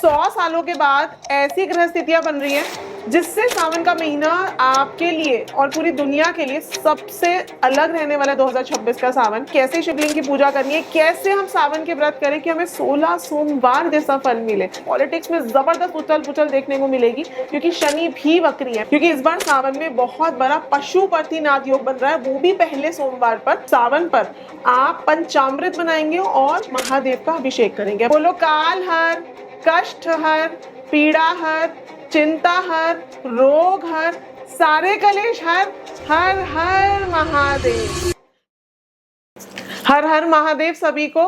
100 सालों के बाद ऐसी ग्रह स्थितियां बन रही हैं जिससे सावन का महीना आपके लिए और पूरी दुनिया के लिए सबसे अलग रहने वाला 2026 का सावन। कैसे शिवलिंग की पूजा करनी है, कैसे हम सावन के व्रत करें कि हमें 16 सोमवार जैसा फल मिले। पॉलिटिक्स में जबरदस्त उथल पुथल देखने को मिलेगी क्योंकि शनि भी वक्री है, क्योंकि इस बार सावन में बहुत बड़ा पशुपतिनाथ योग बन रहा है, वो भी पहले सोमवार पर। सावन पर आप पंचामृत बनाएंगे और महादेव का अभिषेक करेंगे। बोलो काल हर, कष्ट हर, पीड़ा हर, चिंता हर, रोग हर, सारे कलेश हर, हर हर महादेव। हर हर महादेव सभी को।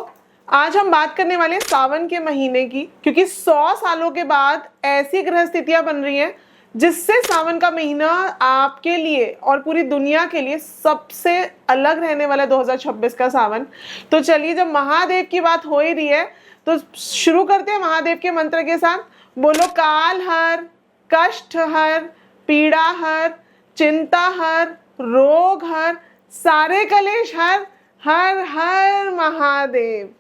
आज हम बात करने वाले हैं सावन के महीने की, क्योंकि 100 सालों के बाद ऐसी ग्रह स्थितियां बन रही हैं जिससे सावन का महीना आपके लिए और पूरी दुनिया के लिए सबसे अलग रहने वाला 2026 का सावन। तो चलिए, जब महादेव की बात हो ही रही है तो शुरू करते हैं महादेव के मंत्र के साथ। बोलो काल हर, कष्ट हर, पीड़ा हर, चिंता हर, रोग हर, सारे कलेश हर, हर हर महादेव।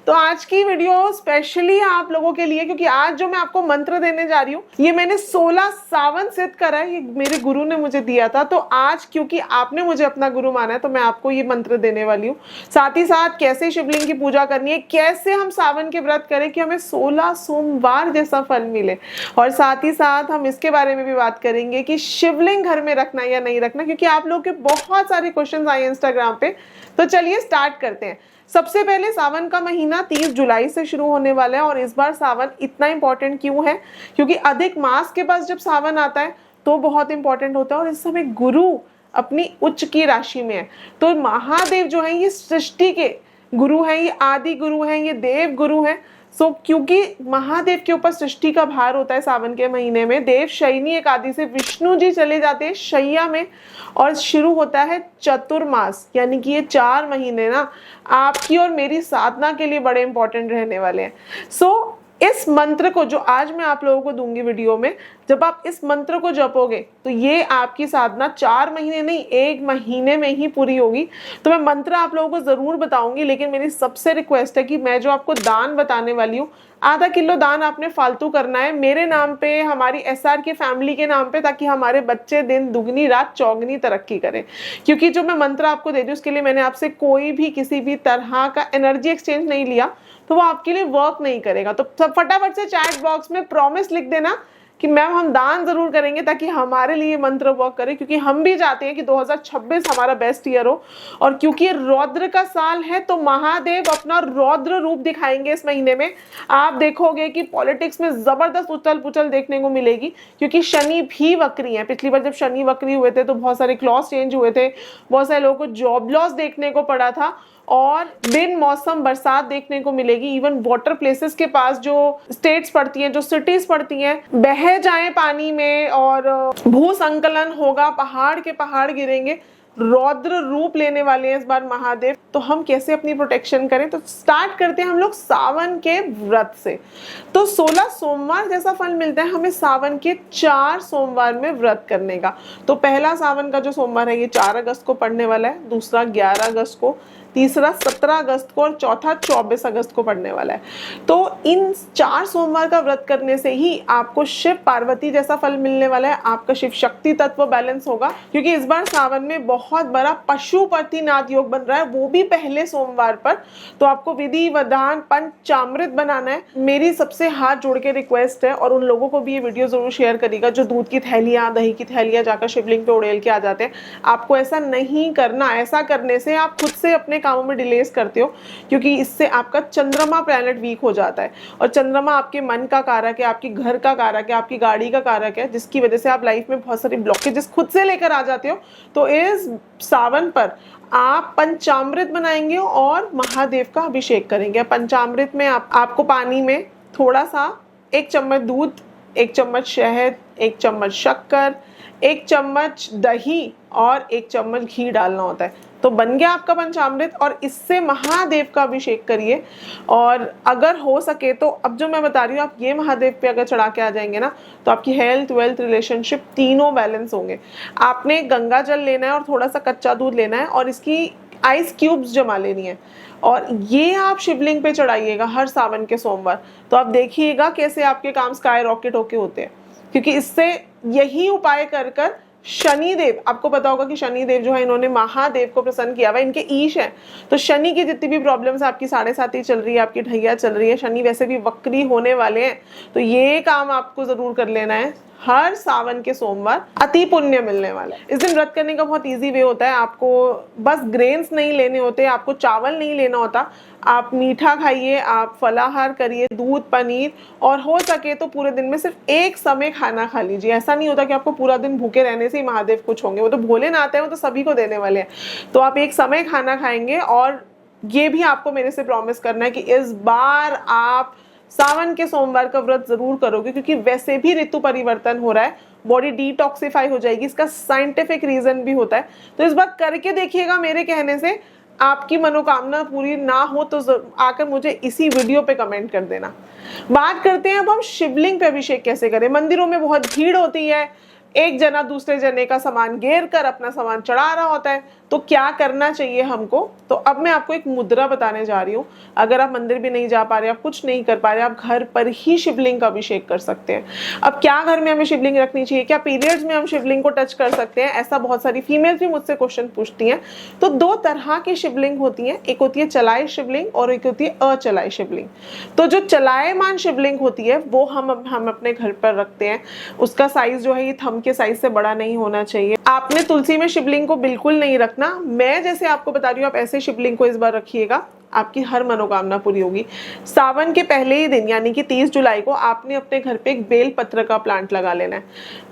तो आज की वीडियो स्पेशली आप लोगों के लिए, क्योंकि आज जो मैं आपको मंत्र देने जा रही हूँ ये मैंने 16 सावन सिद्ध करा है, ये मेरे गुरु ने मुझे दिया था। तो आज क्योंकि आपने मुझे अपना गुरु माना है तो मैं आपको ये मंत्र देने वाली हूँ। साथ ही साथ कैसे शिवलिंग की पूजा करनी है, कैसे हम सावन के व्रत करें कि हमें 16 सोमवार जैसा फल मिले, और साथ ही साथ हम इसके बारे में भी बात करेंगे कि शिवलिंग घर में रखना या नहीं रखना, क्योंकि आप लोगों के बहुत सारे क्वेश्चन आए इंस्टाग्राम पे। तो चलिए स्टार्ट करते हैं। सबसे पहले सावन का महीना 30 जुलाई से शुरू होने वाला है, और इस बार सावन इतना इंपॉर्टेंट क्यों है, क्योंकि अधिक मास के पास जब सावन आता है तो बहुत इंपॉर्टेंट होता है, और इस समय गुरु अपनी उच्च की राशि में है। तो महादेव जो है ये सृष्टि के गुरु हैं, ये आदि गुरु हैं, ये देव गुरु हैं। सो क्योंकि महादेव के ऊपर सृष्टि का भार होता है सावन के महीने में, देव शयनी एकादशी से विष्णु जी चले जाते हैं शैया में, और शुरू होता है चतुर्मास, यानी कि ये 4 महीने ना आपकी और मेरी साधना के लिए बड़े इंपॉर्टेंट रहने वाले हैं। सो इस मंत्र को जो आज मैं आप लोगों को दूंगी वीडियो में, जब आप इस मंत्र को जपोगे तो ये आपकी साधना 4 महीने नहीं 1 महीने में ही पूरी होगी। तो मैं मंत्र आप लोगों को जरूर बताऊंगी, लेकिन मेरी सबसे रिक्वेस्ट है कि मैं जो आपको दान बताने वाली हूँ, आधा किलो दान आपने फालतू करना है मेरे नाम पे, हमारी SR की फैमिली के नाम पे, ताकि हमारे बच्चे दिन दुगनी रात चौगनी तरक्की करें। क्योंकि जो मैं मंत्र आपको दे दूँ उसके लिए मैंने आपसे कोई भी किसी भी तरह का एनर्जी एक्सचेंज नहीं लिया, तो वो आपके लिए वर्क नहीं करेगा। तो फटाफट से चैट बॉक्स में प्रॉमिस लिख देना कि मैम हम दान जरूर करेंगे, ताकि हमारे लिए मंत्र वर्क करे, क्योंकि हम भी चाहते हैं कि 2026 हमारा बेस्ट ईयर हो। और क्योंकि ये रौद्र का साल है तो महादेव अपना रौद्र रूप दिखाएंगे इस महीने में। आप देखोगे कि पॉलिटिक्स में जबरदस्त उथल पुथल देखने को मिलेगी, क्योंकि शनि भी वक्री है। पिछली बार जब शनि वक्री हुए थे तो बहुत सारे क्लॉज चेंज हुए थे, बहुत सारे लोगों को जॉब लॉस देखने को पड़ा था, और बिन मौसम बरसात देखने को मिलेगी। इवन वाटर प्लेसेस के पास जो स्टेट्स पड़ती हैं, जो सिटीज पड़ती हैं, बह जाए पानी में, और भू संकलन होगा, पहाड़ के पहाड़ गिरेंगे। रौद्र रूप लेने वाले हैं इस बार महादेव। तो हम कैसे अपनी प्रोटेक्शन करें, तो स्टार्ट करते हैं हम लोग सावन के व्रत से। तो 16 सोमवार जैसा फल मिलता है हमें सावन के 4 सोमवार में व्रत करने का। तो पहला सावन का जो सोमवार है ये 4 अगस्त को पड़ने वाला है, दूसरा 11 अगस्त को, तीसरा 17 अगस्त को, और चौथा 24 अगस्त को पड़ने वाला है। तो इन 4 सोमवार का व्रत करने से ही आपको शिव पार्वती जैसा फल मिलने वाला है, आपका शिव शक्ति तत्व बैलेंस होगा। क्योंकि इस बार सावन में बहुत बड़ा पशुपतिनाथ योग बन रहा है, वो भी पहले सोमवार पर। तो आपको विधि विधान पंचामृत बनाना है। मेरी सबसे हाथ जोड़ के रिक्वेस्ट है, और उन लोगों को भी ये वीडियो जरूर शेयर करिएगा जो दूध की थैलियां, दही की थैलियां जाकर शिवलिंग पे उड़ेल के आ जाते हैं। आपको ऐसा नहीं करना। ऐसा करने से आप खुद से अपने कामों में डिलेस करते हो, क्योंकि इससे आपका चंद्रमा प्लैनेट वीक हो जाता है, और चंद्रमा आपके मन का कारक है, आपकी घर का कारक है, आपकी गाड़ी का कारक है, जिसकी वजह से आप लाइफ में बहुत सारी ब्लॉकेजेस खुद से लेकर आ जाते हो। तो इस सावन पर आप पंचामृत बनाएंगे और महादेव का अभिषेक करेंगे। पंचामृत में आपको पानी में थोड़ा सा 1 चम्मच दूध, 1 चम्मच शहद, 1 चम्मच शक्कर, 1 चम्मच दही और 1 चम्मच घी डालना होता है। तो बन गया आपका पंचामृत, और इससे महादेव का अभिषेक करिए। और अगर हो सके तो अब जो मैं बता रही हूँ, आप ये महादेव पे अगर चढ़ा के आ जाएंगे ना, तो आपकी हेल्थ, वेल्थ, रिलेशनशिप तीनों बैलेंस होंगे। आपने गंगा जल लेना है और थोड़ा सा कच्चा दूध लेना है, और इसकी आइस क्यूब्स जमा लेनी है और ये आप शिवलिंग पे चढ़ाइएगा हर सावन के सोमवार। तो आप देखिएगा कैसे आपके काम स्काई रॉकेट होके होते हैं, क्योंकि इससे यही उपाय कर कर शनिदेव, आपको पता होगा कि शनिदेव जो है इन्होंने महादेव को प्रसन्न किया हुआ, इनके ईश है। तो शनि की जितनी भी प्रॉब्लम्स आपकी 7.5 चल रही है, आपकी ढैया चल रही है, शनि वैसे भी वक्री होने वाले हैं, तो ये काम आपको जरूर कर लेना है हर सावन के सोमवार, अति पुण्य मिलने वाला है। इस दिन व्रत करने का बहुत इजी वे होता है, आपको बस ग्रेन्स नहीं लेने होते, आपको चावल नहीं लेना होता, आप मीठा खाइए, आप फलाहार करिए, दूध पनीर, और हो सके तो पूरे दिन में सिर्फ एक समय खाना खा लीजिए। ऐसा नहीं होता कि आपको पूरा दिन भूखे रहने से ही महादेव कुछ होंगे, वो तो भोलेनाथ है, वो तो सभी को देने वाले हैं। तो आप एक समय खाना खाएंगे, और ये भी आपको मेरे से प्रॉमिस करना है कि इस बार आप सावन के सोमवार का व्रत जरूर करोगे, क्योंकि वैसे भी ऋतु परिवर्तन हो रहा है, बॉडी डिटॉक्सिफाई हो जाएगी, इसका साइंटिफिक रीजन भी होता है। तो इस बार करके देखिएगा, मेरे कहने से आपकी मनोकामना पूरी ना हो तो आकर मुझे इसी वीडियो पे कमेंट कर देना। बात करते हैं अब हम शिवलिंग पे अभिषेक कैसे करें। मंदिरों में बहुत भीड़ होती है, एक जना दूसरे जने का सामान घेर कर अपना सामान चढ़ा रहा होता है, तो क्या करना चाहिए हमको। तो अब मैं आपको एक मुद्रा बताने जा रही हूँ। अगर आप मंदिर भी नहीं जा पा रहे, आप कुछ नहीं कर पा रहे, आप घर पर ही शिवलिंग का अभिषेक कर सकते हैं। अब क्या घर में हमें शिवलिंग रखनी चाहिए, क्या पीरियड्स में हम शिवलिंग को टच कर सकते हैं, ऐसा बहुत सारी फीमेल्स भी मुझसे क्वेश्चन पूछती हैं। तो दो तरह की शिवलिंग होती है, एक होती है चलाए शिवलिंग और एक होती है अचलाए शिवलिंग। तो जो चलायमान शिवलिंग होती है वो हम अपने घर पर रखते हैं। उसका साइज जो है ये थंब के साइज से बड़ा नहीं होना चाहिए। आपने तुलसी में शिवलिंग को बिल्कुल नहीं रखना, मैं जैसे आपको बता रही हूँ आप ऐसे शिवलिंग को इस बार रखिएगा, आपकी हर मनोकामना पूरी होगी। सावन के पहले ही दिन यानी कि 30 जुलाई को आपने अपने घर पे एक बेल पत्र का प्लांट लगा लेना है।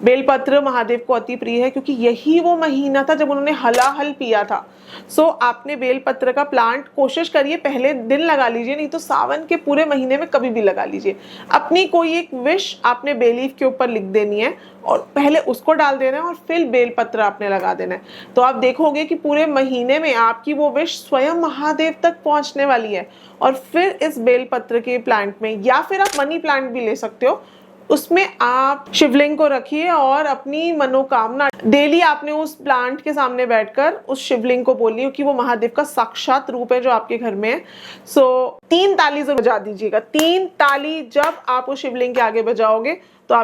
बेल पत्र महादेव को अति प्रिय है, क्योंकि यही वो महीना था जब उन्होंने हलाहल पिया था। सो आपने बेल पत्र का प्लांट कोशिश करिए पहले दिन लगा लीजिए, नहीं तो सावन के पूरे महीने में कभी भी लगा लीजिए। अपनी कोई एक विश आपने बेलीफ के ऊपर लिख देनी है और पहले उसको डाल देना है और फिर बेल पत्र आपने लगा देना है। तो आप देखोगे कि पूरे महीने में आपकी वो विश स्वयं महादेव तक पहुंचने वाली है। और फिर इस बेल पत्र के प्लांट में, या फिर आप मनी प्लांट भी ले सकते हो, उसमें आप शिवलिंग को रखिए और अपनी मनोकामना डेली आपने उस प्लांट के सामने बैठकर उस शिवलिंग को बोलिए, क्योंकि वो महादेव का साक्षात रूप है जो आपके घर में है। सो 3 ताली जरूर बजा दीजिएगा। 3 ताली जब आप उस शिवलिंग के आगे बजाओगे तो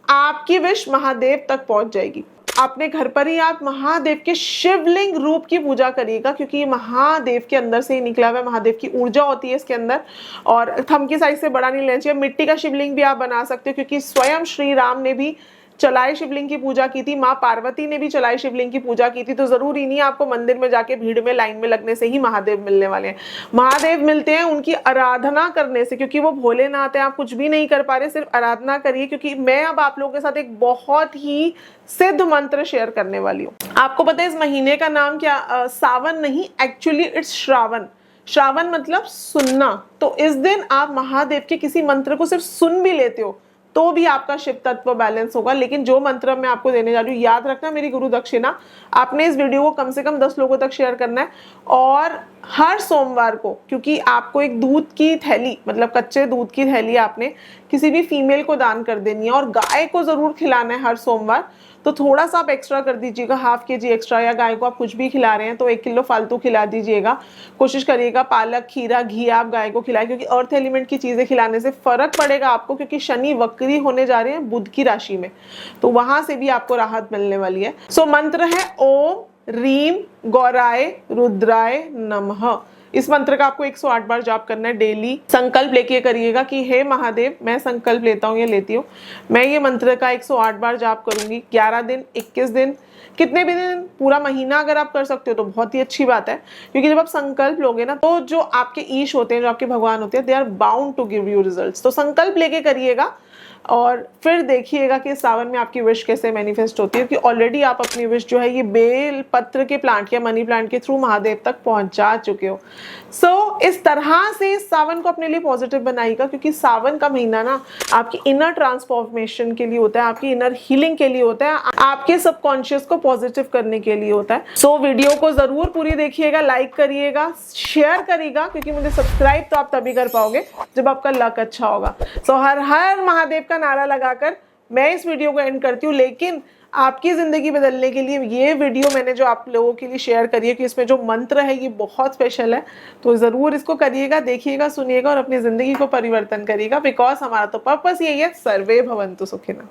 आपकी विश महादेव तक पहुंच जाएगी। अपने घर पर ही आप महादेव के शिवलिंग रूप की पूजा करिएगा, क्योंकि ये महादेव के अंदर से ही निकला हुआ है, महादेव की ऊर्जा होती है इसके अंदर। और थंब की साइज से बड़ा नहीं लेना चाहिए। मिट्टी का शिवलिंग भी आप बना सकते हो, क्योंकि स्वयं श्री राम ने भी चलाए शिवलिंग की पूजा की थी, माँ पार्वती ने भी चलाए शिवलिंग की पूजा की थी। तो जरूरी नहीं है आपको मंदिर में जाके भीड़ में लाइन में लगने से ही महादेव मिलने वाले हैं। महादेव मिलते हैं उनकी आराधना करने से, क्योंकि वो भोलेनाथ है। आप कुछ भी नहीं कर पा रहे, सिर्फ आराधना करिए। क्योंकि मैं अब आप लोगों के साथ एक बहुत ही सिद्ध मंत्र शेयर करने वाली हूँ। आपको पता है इस महीने का नाम क्या, सावन नहीं, एक्चुअली इट्स श्रावण। श्रावण मतलब सुनना। तो इस दिन आप महादेव के किसी मंत्र को सिर्फ सुन भी लेते हो तो भी आपका शिव तत्व बैलेंस होगा। लेकिन जो मंत्र मैं आपको देने जा रही हूँ, याद रखना मेरी गुरु दक्षिणा, आपने इस वीडियो को कम से कम 10 लोगों तक शेयर करना है। और हर सोमवार को, क्योंकि आपको एक दूध की थैली, मतलब कच्चे दूध की थैली आपने किसी भी फीमेल को दान कर देनी है, और गाय को जरूर खिलाना है हर सोमवार। तो थोड़ा सा आप एक्स्ट्रा कर दीजिएगा, ½ kg एक्स्ट्रा, या गाय को आप कुछ भी खिला रहे हैं तो 1 किलो फालतू खिला दीजिएगा। कोशिश करिएगा पालक, खीरा, घी आप गाय को खिलाएं, क्योंकि अर्थ एलिमेंट की चीजें खिलाने से फर्क पड़ेगा आपको, क्योंकि शनि वक्री होने जा रहे हैं बुध की राशि में, तो वहां से भी आपको राहत मिलने वाली है। सो मंत्र है ओम रीम गौराय रुद्राय नमः। इस मंत्र का आपको 108 बार जाप करना है डेली। संकल्प लेके करिएगा कि हे महादेव, मैं संकल्प लेता हूँ या लेती हूँ, मैं ये मंत्र का 108 बार जाप करूंगी। 11 दिन, 21 दिन, कितने भी दिन, पूरा महीना अगर आप कर सकते हो तो बहुत ही अच्छी बात है। क्योंकि जब आप संकल्प लोगे ना, तो जो आपके ईश होते हैं, जो आपके भगवान होते हैं, they are bound to give you results. तो संकल्प लेके करिएगा और फिर देखिएगा कि सावन में आपकी विश कैसे मैनिफेस्ट होती है। कि ऑलरेडी आप अपनी विश जो है ये बेल पत्र के प्लांट या मनी प्लांट के थ्रू महादेव तक पहुंचा चुके हो। सो इस तरह से सावन को अपने लिए पॉजिटिव बनाइएगा, क्योंकि सावन का महीना ना आपकी इनर ट्रांसफॉर्मेशन के लिए होता है, आपकी इनर हीलिंग के लिए होता है, आपके सबकॉन्शियस को पॉजिटिव करने के लिए होता है। सो वीडियो को जरूर पूरी देखिएगा, लाइक करिएगा, शेयर करिएगा, क्योंकि मुझे सब्सक्राइब तो आप तभी कर पाओगे जब आपका लक अच्छा होगा। सो हर हर महादेव का नारा लगाकर मैं इस वीडियो को एंड करती हूँ। लेकिन आपकी ज़िंदगी बदलने के लिए ये वीडियो मैंने जो आप लोगों के लिए शेयर करी है कि इसमें जो मंत्र है ये बहुत स्पेशल है, तो ज़रूर इसको करिएगा, देखिएगा, सुनिएगा और अपनी ज़िंदगी को परिवर्तन करिएगा, बिकॉज हमारा तो पर्पस यही है, सर्वे भवन्तु सुखिनः।